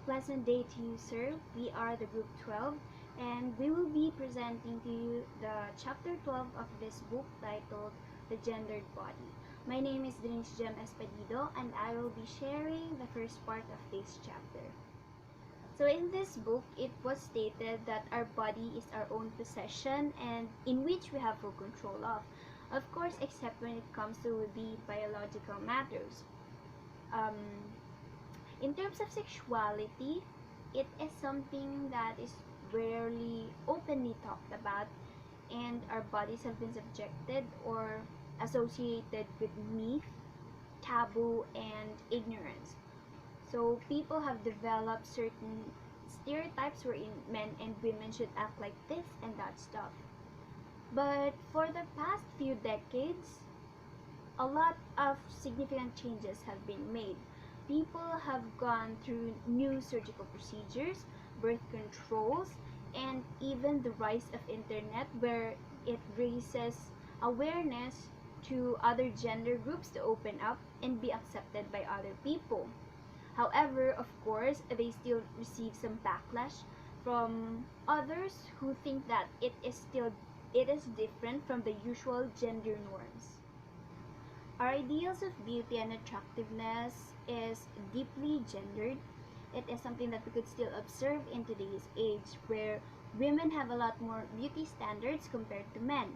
pleasant day to you, sir. We are the Group 12, and we will be presenting to you the Chapter 12 of this book titled The Gendered Body. My name is Denise Jem Espedido, and I will be sharing the first part of this chapter. So in this book, it was stated that our body is our own possession and in which we have full control of. Of course, except when it comes to the biological matters. Um, in terms of sexuality, it is something that is rarely openly talked about, and our bodies have been subjected or associated with myth, taboo, and ignorance. So people have developed certain stereotypes wherein men and women should act like this and that stuff. But for the past few decades, a lot of significant changes have been made. People have gone through new surgical procedures, birth controls, and even the rise of internet where it raises awareness to other gender groups to open up and be accepted by other people. However, of course, they still receive some backlash from others who think that it is different from the usual gender norms. Our ideals of beauty and attractiveness is deeply gendered. It is something that we could still observe in today's age where women have a lot more beauty standards compared to men.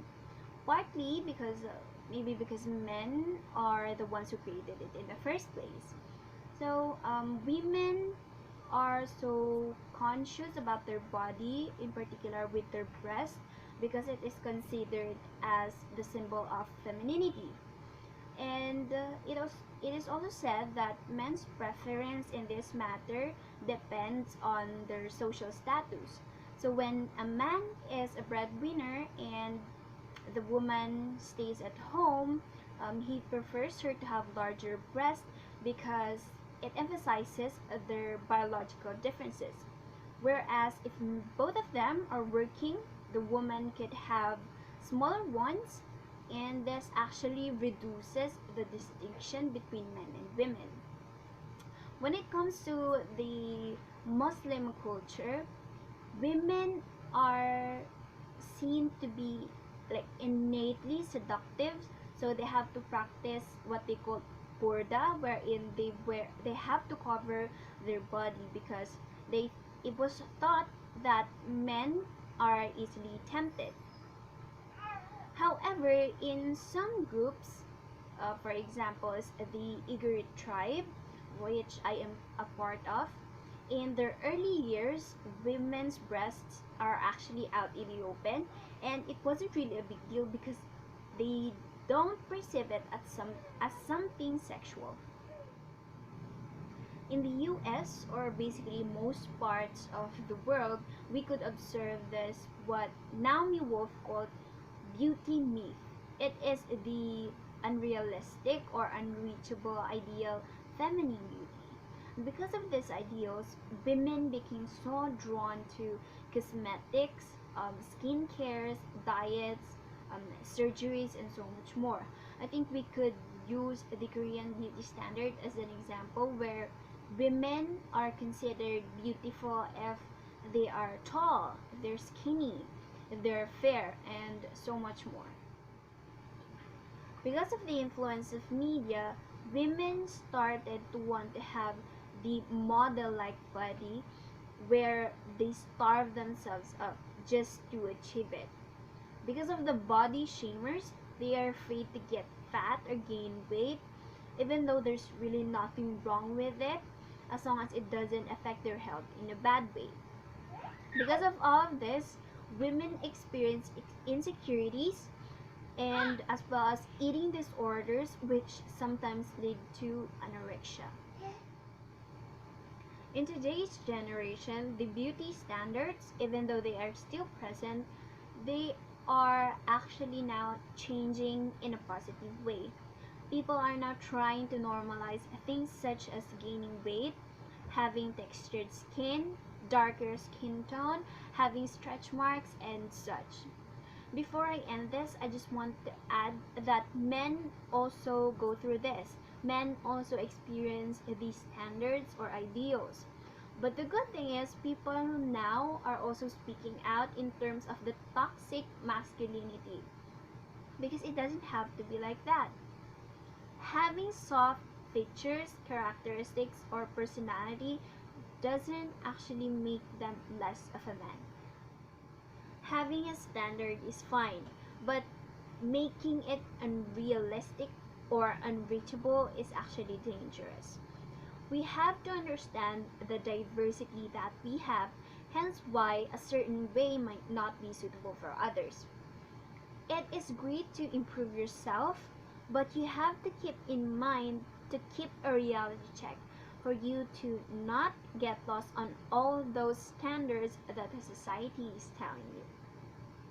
Partly because maybe because men are the ones who created it in the first place. So women are so conscious about their body, in particular with their breast, because it is considered as the symbol of femininity. And it is also said that men's preference in this matter depends on their social status. So when a man is a breadwinner and the woman stays at home, he prefers her to have larger breasts because it emphasizes their biological differences. Whereas if both of them are working, the woman could have smaller ones, and this actually reduces the distinction between men and women. When it comes to the Muslim culture, women are seen to be like innately seductive, so they have to practice what they call burda, wherein they have to cover their body because they it was thought that men are easily tempted. However, in some groups, for example, is the Igorot tribe, which I am a part of, in their early years, women's breasts are actually out in the open, and it wasn't really a big deal because they don't perceive it as something sexual. In the US, or basically most parts of the world, we could observe this what Naomi Wolf called beauty myth. It is the unrealistic or unreachable ideal feminine beauty. Because of these ideals, women became so drawn to cosmetics, skincare, diets, surgeries, and so much more. I think we could use the Korean beauty standard as an example where women are considered beautiful if they are tall, if they're skinny, if they're fair, and so much more. Because of the influence of media, women started to want to have the model-like body where they starve themselves up just to achieve it. Because of the body shamers, they are afraid to get fat or gain weight, even though there's really nothing wrong with it, as long as it doesn't affect their health in a bad way. Because of all of this, women experience insecurities and as well as eating disorders, which sometimes lead to anorexia. In today's generation, the beauty standards, even though they are still present, they are actually now changing in a positive way. People are now trying to normalize things such as gaining weight, having textured skin, darker skin tone, having stretch marks, and such. Before I end this, I just want to add that men also go through this. Men also experience these standards or ideals. But the good thing is, people now are also speaking out in terms of the toxic masculinity, because it doesn't have to be like that. Having soft features, characteristics, or personality doesn't actually make them less of a man. Having a standard is fine, but making it unrealistic or unreachable is actually dangerous. We have to understand the diversity that we have, hence why a certain way might not be suitable for others. It is great to improve yourself, but you have to keep in mind to keep a reality check for you to not get lost on all those standards that the society is telling you.